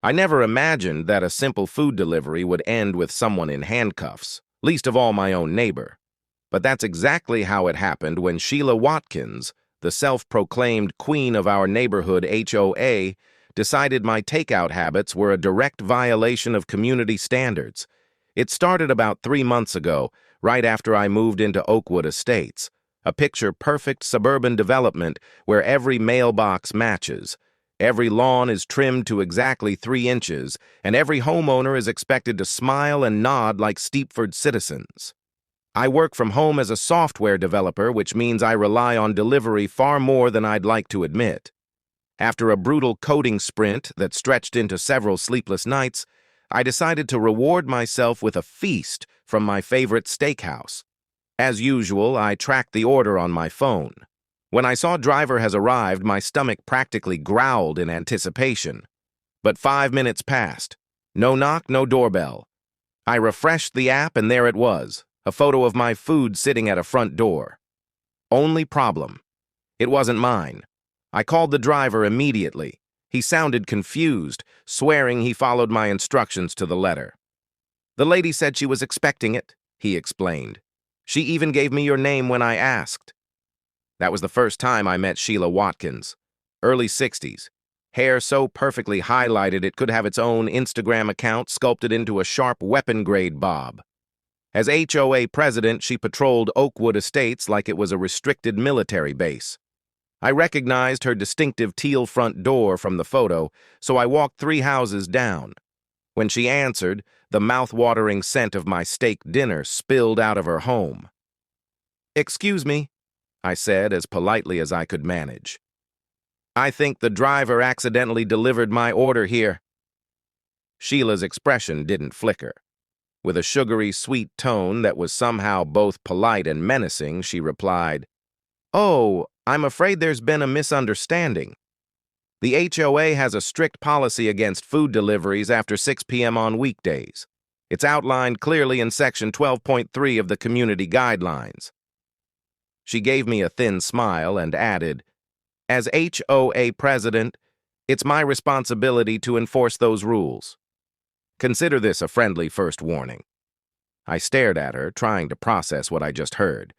I never imagined that a simple food delivery would end with someone in handcuffs, least of all my own neighbor. But that's exactly how it happened when Sheila Watkins, the self-proclaimed queen of our neighborhood HOA, decided my takeout habits were a direct violation of community standards. It started about 3 months ago, right after I moved into Oakwood Estates, a picture-perfect suburban development where every mailbox matches. Every lawn is trimmed to exactly 3 inches, and every homeowner is expected to smile and nod like Stepford citizens. I work from home as a software developer, which means I rely on delivery far more than I'd like to admit. After a brutal coding sprint that stretched into several sleepless nights, I decided to reward myself with a feast from my favorite steakhouse. As usual, I tracked the order on my phone. When I saw driver has arrived, my stomach practically growled in anticipation. But 5 minutes passed. No knock, no doorbell. I refreshed the app and there it was, a photo of my food sitting at a front door. Only problem: it wasn't mine. I called the driver immediately. He sounded confused, swearing he followed my instructions to the letter. "The lady said she was expecting it," he explained. "She even gave me your name when I asked." That was the first time I met Sheila Watkins. Early 60s. Hair so perfectly highlighted it could have its own Instagram account sculpted into a sharp weapon-grade bob. As HOA president, she patrolled Oakwood Estates like it was a restricted military base. I recognized her distinctive teal front door from the photo, so I walked 3 houses down. When she answered, the mouth-watering scent of my steak dinner spilled out of her home. "Excuse me," I said as politely as I could manage. "I think the driver accidentally delivered my order here." Sheila's expression didn't flicker. With a sugary, sweet tone that was somehow both polite and menacing, she replied, "Oh, I'm afraid there's been a misunderstanding. The HOA has a strict policy against food deliveries after 6 p.m. on weekdays. It's outlined clearly in Section 12.3 of the Community Guidelines." She gave me a thin smile and added, "As HOA president, it's my responsibility to enforce those rules. Consider this a friendly first warning." I stared at her, trying to process what I just heard.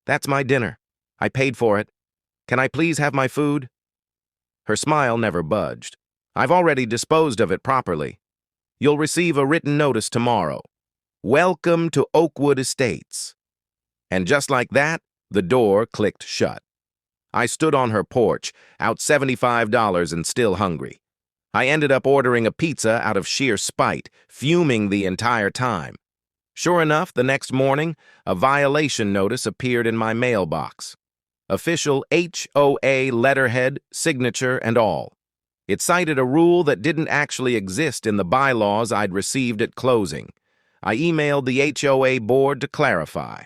"That's my dinner. I paid for it. Can I please have my food?" Her smile never budged. "I've already disposed of it properly. You'll receive a written notice tomorrow. Welcome to Oakwood Estates." And just like that, the door clicked shut. I stood on her porch, out $75 and still hungry. I ended up ordering a pizza out of sheer spite, fuming the entire time. Sure enough, the next morning, a violation notice appeared in my mailbox. Official HOA letterhead, signature, and all. It cited a rule that didn't actually exist in the bylaws I'd received at closing. I emailed the HOA board to clarify.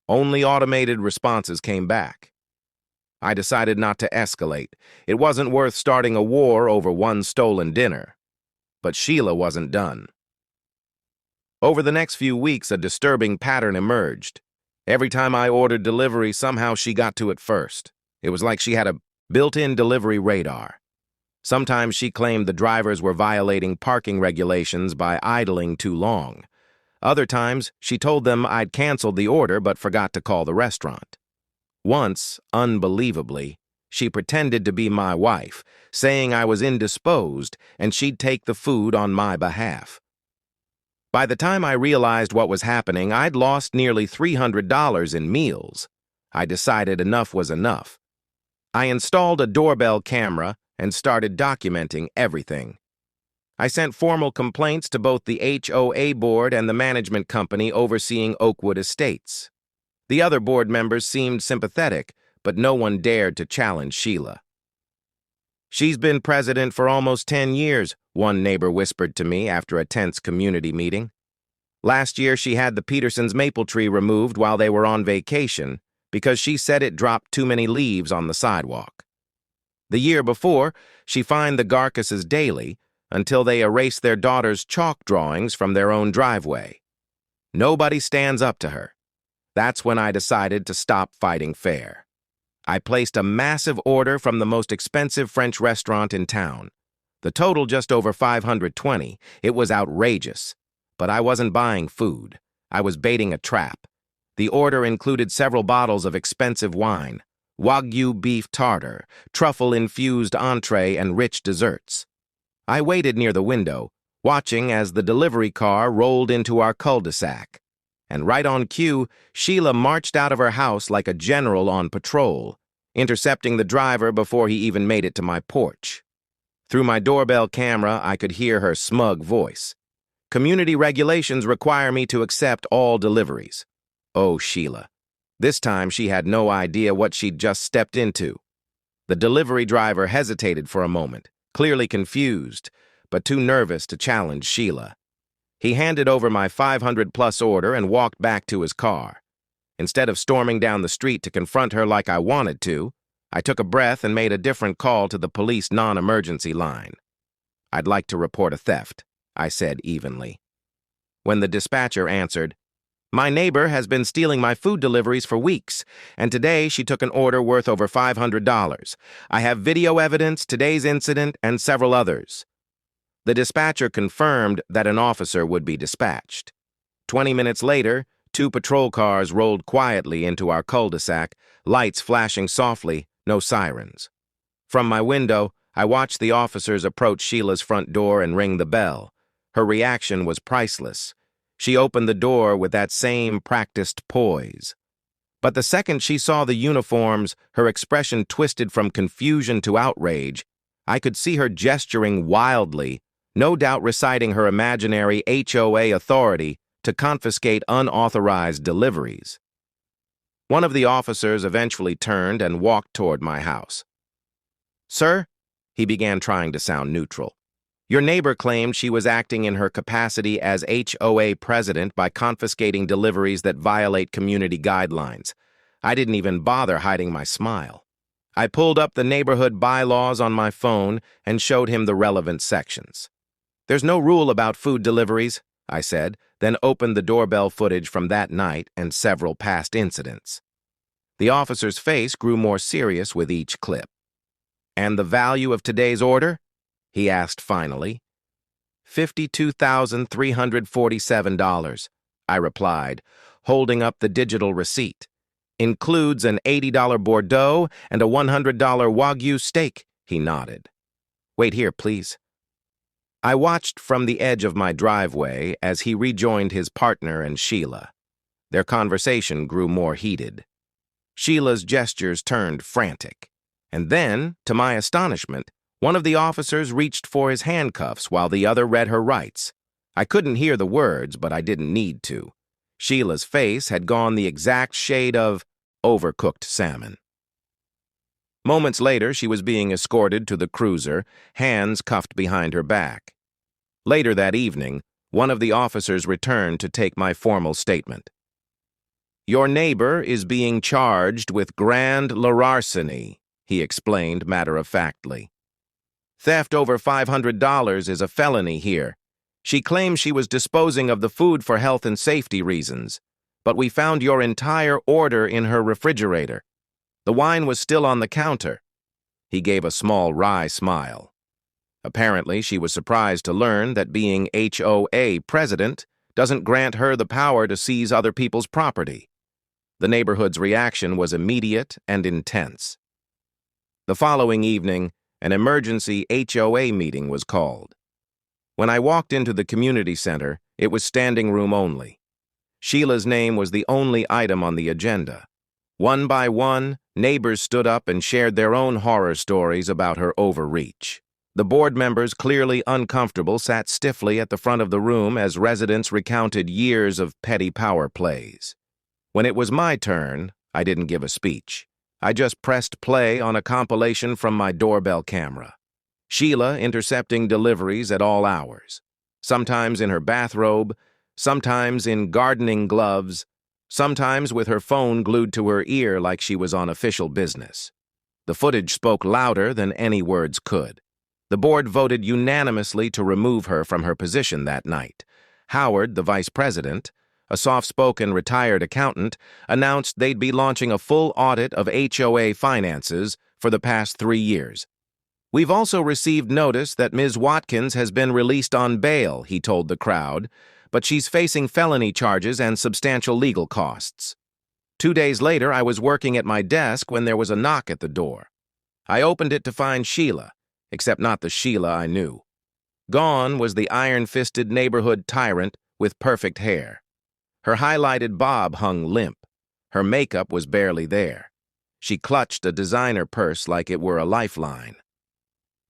Only automated responses came back. I decided not to escalate. It wasn't worth starting a war over one stolen dinner. But Sheila wasn't done. Over the next few weeks, a disturbing pattern emerged. Every time I ordered delivery, somehow she got to it first. It was like she had a built-in delivery radar. Sometimes she claimed the drivers were violating parking regulations by idling too long. Other times, she told them I'd canceled the order but forgot to call the restaurant. Once, unbelievably, she pretended to be my wife, saying I was indisposed and she'd take the food on my behalf. By the time I realized what was happening, I'd lost nearly $300 in meals. I decided enough was enough. I installed a doorbell camera and started documenting everything. I sent formal complaints to both the HOA board and the management company overseeing Oakwood Estates. The other board members seemed sympathetic, but no one dared to challenge Sheila. "She's been president for almost 10 years, one neighbor whispered to me after a tense community meeting. Last year, she had the Petersons' maple tree removed while they were on vacation because she said it dropped too many leaves on the sidewalk. The year before, she fined the Garcases daily until they erased their daughter's chalk drawings from their own driveway. Nobody stands up to her. That's when I decided to stop fighting fair. I placed a massive order from the most expensive French restaurant in town. The total just over $520. It was outrageous. But I wasn't buying food. I was baiting a trap. The order included several bottles of expensive wine, Wagyu beef tartar, truffle-infused entree, and rich desserts. I waited near the window, watching as the delivery car rolled into our cul-de-sac. And right on cue, Sheila marched out of her house like a general on patrol, intercepting the driver before he even made it to my porch. Through my doorbell camera, I could hear her smug voice. Community regulations require me to accept all deliveries. Oh, Sheila. This time she had no idea what she'd just stepped into. The delivery driver hesitated for a moment, clearly confused, but too nervous to challenge Sheila. He handed over my $500+ order and walked back to his car. Instead of storming down the street to confront her like I wanted to, I took a breath and made a different call to the police non-emergency line. "I'd like to report a theft," I said evenly. When the dispatcher answered, "My neighbor has been stealing my food deliveries for weeks, and today she took an order worth over $500. I have video evidence, today's incident, and several others." The dispatcher confirmed that an officer would be dispatched. 20 minutes later, 2 patrol cars rolled quietly into our cul-de-sac, lights flashing softly, no sirens. From my window, I watched the officers approach Sheila's front door and ring the bell. Her reaction was priceless. She opened the door with that same practiced poise. But the second she saw the uniforms, her expression twisted from confusion to outrage. I could see her gesturing wildly, no doubt reciting her imaginary HOA authority to confiscate unauthorized deliveries. One of the officers eventually turned and walked toward my house. "Sir," he began, trying to sound neutral, "your neighbor claimed she was acting in her capacity as HOA president by confiscating deliveries that violate community guidelines. I didn't even bother hiding my smile. I pulled up the neighborhood bylaws on my phone and showed him the relevant sections. "There's no rule about food deliveries," I said, then opened the doorbell footage from that night and several past incidents. The officer's face grew more serious with each clip. "And the value of today's order?" he asked finally. $52,347, I replied, holding up the digital receipt. "Includes an $80 Bordeaux and a $100 Wagyu steak," he nodded. "Wait here, please." I watched from the edge of my driveway as he rejoined his partner and Sheila. Their conversation grew more heated. Sheila's gestures turned frantic. And then, to my astonishment, one of the officers reached for his handcuffs while the other read her rights. I couldn't hear the words, but I didn't need to. Sheila's face had gone the exact shade of overcooked salmon. Moments later, she was being escorted to the cruiser, hands cuffed behind her back. Later that evening, one of the officers returned to take my formal statement. "Your neighbor is being charged with grand larceny," he explained matter-of-factly. "Theft over $500 is a felony here. She claims she was disposing of the food for health and safety reasons, but we found your entire order in her refrigerator. The wine was still on the counter." He gave a small wry smile. Apparently, she was surprised to learn that being HOA president doesn't grant her the power to seize other people's property. The neighborhood's reaction was immediate and intense. The following evening, an emergency HOA meeting was called. When I walked into the community center, it was standing room only. Sheila's name was the only item on the agenda. One by one, neighbors stood up and shared their own horror stories about her overreach. The board members, clearly uncomfortable, sat stiffly at the front of the room as residents recounted years of petty power plays. When it was my turn, I didn't give a speech. I just pressed play on a compilation from my doorbell camera. Sheila intercepting deliveries at all hours, sometimes in her bathrobe, sometimes in gardening gloves, sometimes with her phone glued to her ear like she was on official business. The footage spoke louder than any words could. The board voted unanimously to remove her from her position that night. Howard, the vice president, a soft-spoken retired accountant, announced they'd be launching a full audit of HOA finances for the past 3 years. "We've also received notice that Ms. Watkins has been released on bail," he told the crowd, "but she's facing felony charges and substantial legal costs." 2 days later, I was working at my desk when there was a knock at the door. I opened it to find Sheila, except not the Sheila I knew. Gone was the iron-fisted neighborhood tyrant with perfect hair. Her highlighted bob hung limp. Her makeup was barely there. She clutched a designer purse like it were a lifeline.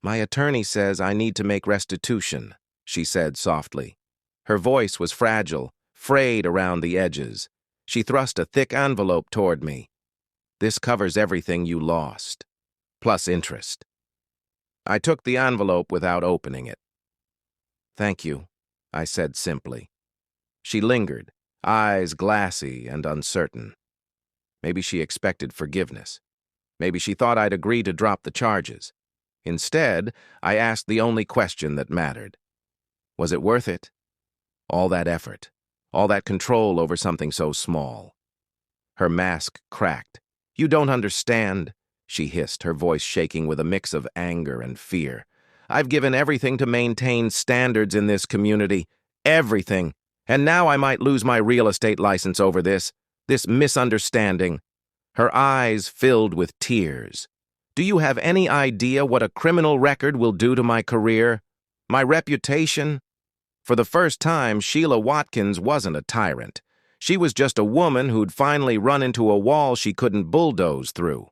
"My attorney says I need to make restitution," she said softly. Her voice was fragile, frayed around the edges. She thrust a thick envelope toward me. "This covers everything you lost, plus interest." I took the envelope without opening it. "Thank you," I said simply. She lingered, eyes glassy and uncertain. Maybe she expected forgiveness. Maybe she thought I'd agree to drop the charges. Instead, I asked the only question that mattered. Was it worth it? All that effort, all that control over something so small. Her mask cracked. "You don't understand," she hissed, her voice shaking with a mix of anger and fear. "I've given everything to maintain standards in this community. Everything. And now I might lose my real estate license over this misunderstanding." Her eyes filled with tears. "Do you have any idea what a criminal record will do to my career? My reputation?" For the first time, Sheila Watkins wasn't a tyrant. She was just a woman who'd finally run into a wall she couldn't bulldoze through.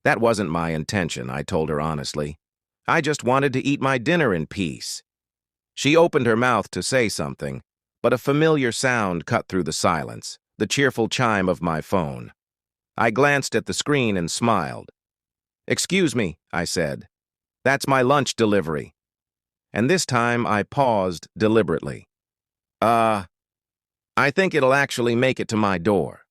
"That wasn't my intention," I told her honestly. "I just wanted to eat my dinner in peace." She opened her mouth to say something, but a familiar sound cut through the silence, the cheerful chime of my phone. I glanced at the screen and smiled. "Excuse me," I said. "That's my lunch delivery." And this time I paused deliberately. I think it'll actually make it to my door."